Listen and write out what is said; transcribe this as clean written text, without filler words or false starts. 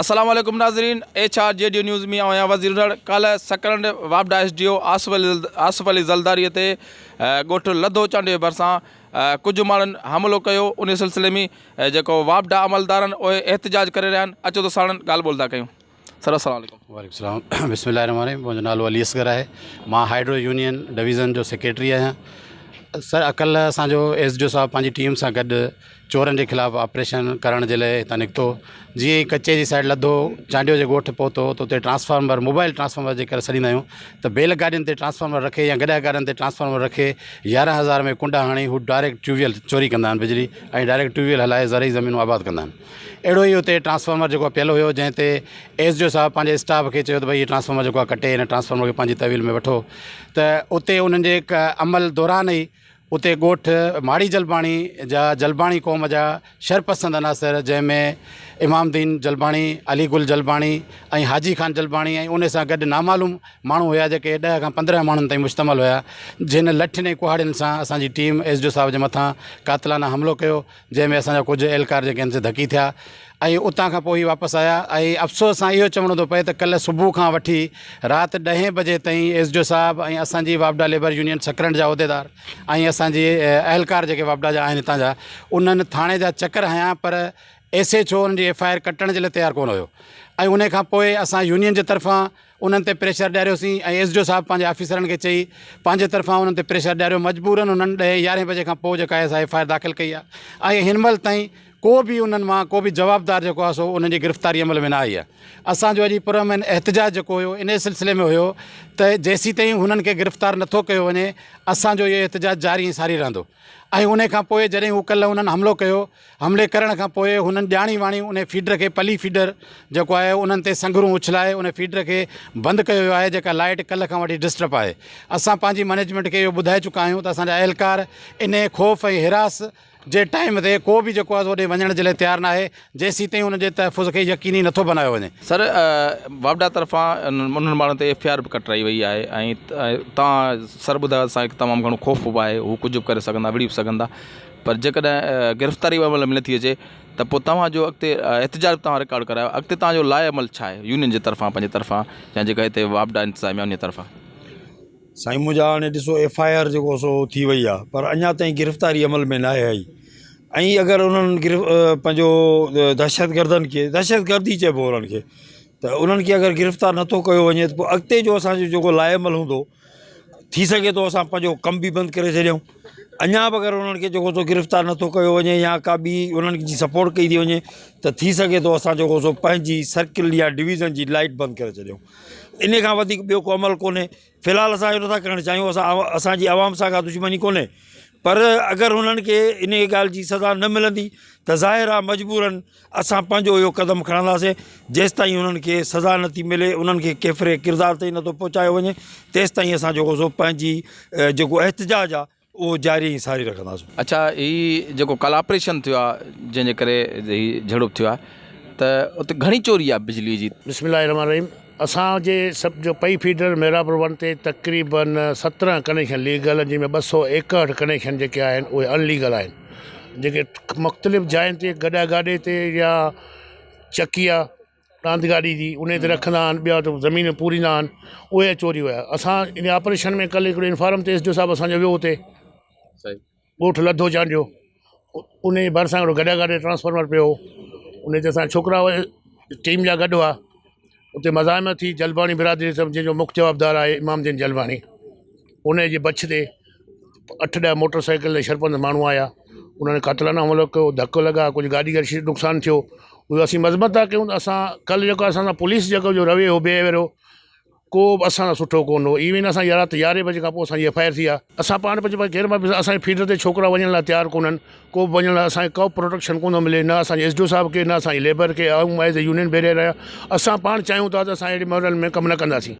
अस्सलाम वालेकुम नाज़रीन, HRJDO न्यूज़ में आया वज़ीर कल सकरंड वापडा HDO आसफ अली ज़लदारी ते गोठ लधो चांडे भरसां कुछ माण्हुनि हमलो कयो। उन सिलसिले में जेको वापडा अमलदारनि उहे एहतजाज करे रहिया आहिनि। अचो त साणनि ॻाल्हि ॿोल था कयूं। सर अस्सलाम वालेकुम। वालेकुम सलाम। बिस्मिल्लाहिर्रहमानिर्रहीम। मुंहिंजो नालो अली असगर आहे। मां हाइड्रो यूनियन डिवीज़न जो सेक्रेटरी आहियां। सर अकल असांजो HDO साहब पंहिंजी टीम सां गॾु चोरनि जे ख़िलाफ़ु ऑपरेशन करण जे लाइ हितां निकितो। जीअं ई कचे जी साइड लधो चांडियो जे ॻोठ पहुतो त उते ट्रांसफार्मर मोबाइल ट्रांसफार्मर जे करे सॾींदा आहियूं त बेल गाॾियुनि ते ट्रांसफार्मर रखे या गॾा गाॾियुनि ते ट्रांसफार्मर रखे 11,000 में कुंडा हणी हू डायरेक्ट ट्यूबवेल चोरी कंदा आहिनि बिजली ऐं डायरेक्ट ट्यूबवेल हलाए ज़रई ज़मीनूं आबाद कंदा आहिनि। अहिड़ो ई उते ट्रांसफार्मर जेको पियल हुयो जंहिं ते HDO साहब पंहिंजे स्टाफ खे चयो त भई हीअ ट्रांसफार्मर जेको आहे कटे हिन ट्रांसफार्मर खे पंहिंजी तहवील में वठो। त उते उन्हनि जे अमल दौरान ई उते ॻोठ माड़ी जलबाणी जा जलबाणी क़ौम जा शरपसंद अनासर जंहिंमें इमामदीन जलबाणी, अलीगुल जलबाणी ऐं हाजी ख़ान जलबाणी ऐं उन सां गॾु नामालूम माण्हू हुया जेके 10 खां 15 माण्हुनि ताईं मुश्तमल हुया, जिन लठियुनि ऐं कुहाड़ियुनि सां असांजी टीम HDO साहब जे मथां कातिलाना हमिलो कयो, जंहिंमें असांजा कुझु एहलकार जेके आहिनि से धकी थिया ऐं उतां खां पोइ ई वापसि आया। ऐं अफ़सोस सां इहो चवणो थो पए त कल्ह सुबुह खां वठी राति 10 बजे ताईं HDO साहब ऐं असांजी वापडा लेबर यूनियन सकरंड जा उहिदेदार ऐं असांजे अहलकार जेके वापडा जा आहिनि हितां जा, उन्हनि थाणे जा चकर हयां पर SHO उन्हनि जी FIR कटण जे लाइ तयारु कोन हुयो। ऐं उन खां पोइ असां यूनियन जे तरफ़ां उन्हनि ते प्रेशर ॾियारियोसीं ऐं HDO साहब पंहिंजे ऑफिसरनि खे चई पंहिंजे तरफ़ां उन्हनि ते प्रेशर ॾियारियो। मजबूरनि उन्हनि 10-11 बजे खां पोइ जेका आहे असां FIR दाख़िल कई आहे ऐं हिन महिल ताईं को बि उन्हनि मां को बि जवाबदार जेको आहे सो उन्हनि जी गिरफ़्तारी अमल में न आई आहे। असांजो अॼु पुरअमन एहतजाज जेको हुयो इन सिलसिले में हुयो त जेसीं ताईं हुननि खे गिरफ़्तार नथो कयो वञे असांजो इहो एहतजाज जारी ऐं सारी रहंदो। ऐं उन खां पोइ जॾहिं हू कल्ह हुननि हमिलो कयो, हमले करण खां पोइ हुननि ॼाणी वाणी उन फीडर खे पली फीडर जेको आहे उन्हनि ते संगरूं उछलाए उन फीडर खे बंदि कयो वियो आहे, जेका लाइट कल्ह खां वठी डिस्टर्ब आहे। असां पंहिंजी मैनेजमेंट खे इहो ॿुधाए चुका आहियूं त असांजा अहलकार इन ख़ौफ़ ऐं हिरास जे टाइम ते को बि जेको आहे होॾे वञण जे लाइ तयारु न आहे जेसीं ताईं हुनजे तहफ़ुज़ खे यकीनी नथो बनायो वञे। सर वापडा तरफ़ां उन्हनि माण्हुनि ते FIR बि कटाई वई आहे ऐं तव्हां सर ॿुधायो असांखे तमामु घणो ख़ौफ़ बि आहे, हू कुझु बि करे सघंदा, विड़ी बि सघंदा, पर जेकॾहिं गिरफ़्तारी अमल में नथी अचे त पोइ तव्हांजो अॻिते एहतजाज तव्हां रिकॉर्ड करायो, अॻिते तव्हांजो लाइ अमल छा आहे यूनियन जे तरफ़ां पंहिंजे तरफ़ां या जेका हिते वापडा इंतिज़ामिया उन तरफ़ां? साईं मुंहिंजा हाणे ॾिसो FIR जेको सो थी वई आहे पर अञा ताईं गिरफ़्तारी अमल में न आहे आई। ऐं अगरि उन्हनि पंहिंजो दहशतगर्दी चइबो उन्हनि खे, त उन्हनि खे अगरि गिरफ़्तार नथो कयो वञे त पोइ अॻिते जो असांजो जेको लाइ अमल हूंदो थी सघे थो असां पंहिंजो कमु बि बंदि करे छॾियूं। अञा बि अगरि उन्हनि खे जेको सो गिरफ़्तार नथो कयो वञे या का ॿी उन्हनि जी सपोर्ट कई थी वञे त थी सघे थो असां जेको सो पंहिंजी सर्किल या डिवीज़न जी लाइट बंदि करे छॾियूं। इन खां वधीक ॿियो को अमल कोन्हे। फ़िलहालु असां इहो नथा करणु चाहियूं, असांजी आवाम सां का दुश्मनी कोन्हे, पर अगरि हुननि खे इन ॻाल्हि जी सज़ा न मिलंदी त ज़ाहिर आहे मजबूरन असां पंहिंजो इहो क़दम खणंदासीं। जेसि ताईं उन्हनि खे सज़ा नथी मिले, उन्हनि खे केफ़िरे किरदार ताईं नथो पहुचायो वञे, तेसि ताईं असां जेको सो पंहिंजी जेको एहतजाज आहे उहो जारी सारी रखंदासीं। अच्छा, हीअ जेको कल ऑपरेशन थियो आहे जंहिंजे करे हीअ झड़प थियो आहे त उते घणी चोरी आहे बिजली जी? बिस्मिल्लाहिर्रहमानिर्रहीम। असांजे सभु जो पई फीडर मेरापुर 1 ते तक़रीबन 17 कनेक्शन लीगल, जंहिंमें 261 कनेक्शन जेके आहिनि उहे अनलीगल आहिनि, जेके मुख़्तलिफ़ जायुनि ते गॾा गाॾे ते या चकी आहे रांदि गाॾी जी उन ते रखंदा आहिनि, ॿिया त ज़मीन पूरींदा आहिनि, उहे चोरी हुया। असां इन ऑपरेशन में कल्ह हिकिड़ो इंफॉर्म ते HDO साहब असांजो वियो हुते ॻोठ लधो चांडियो, उन जे भरिसां हिकिड़ो गॾा गाॾे ट्रांसफार्मर पियो, उन ते असां छोकिरा टीम जा गॾु हुआ। उते मज़ाहिमत थी जलबाणी बिरादरी जंहिंजो मुख्य जवाबदार आहे इमामदीन जलबाणी, उन जे बछ ते 8-10 मोटरसाइकिल ते शरपंद माण्हू आया, उन्होंने कातिलाना हमलो कयो, धक्को लॻा, कुझु गाॾी खे नुक़सानु थियो। उहो असीं मज़म्मत था कयूं त असां कल्ह जेको असां पुलिस जेको जो रवैयो बिहेवियर हो को बि असां सुठो कोन हो। इवन असां राति 11 बजे खां पोइ असांजी FIR थी आहे। असां पाण पंहिंजे केर मां असांजे फीडर ते छोकिरा वञण लाइ तयारु कोन्हनि, को बि वञण लाइ असांखे को प्रोटेक्शन कोन थो मिले, न असांजे HDO साहब खे न असांजी लेबर खे। ऐं एज़ ए यूनियन बैरियर आहियां, असां पाण चाहियूं था त असां अहिड़े मॉडल में कमु न कंदासीं।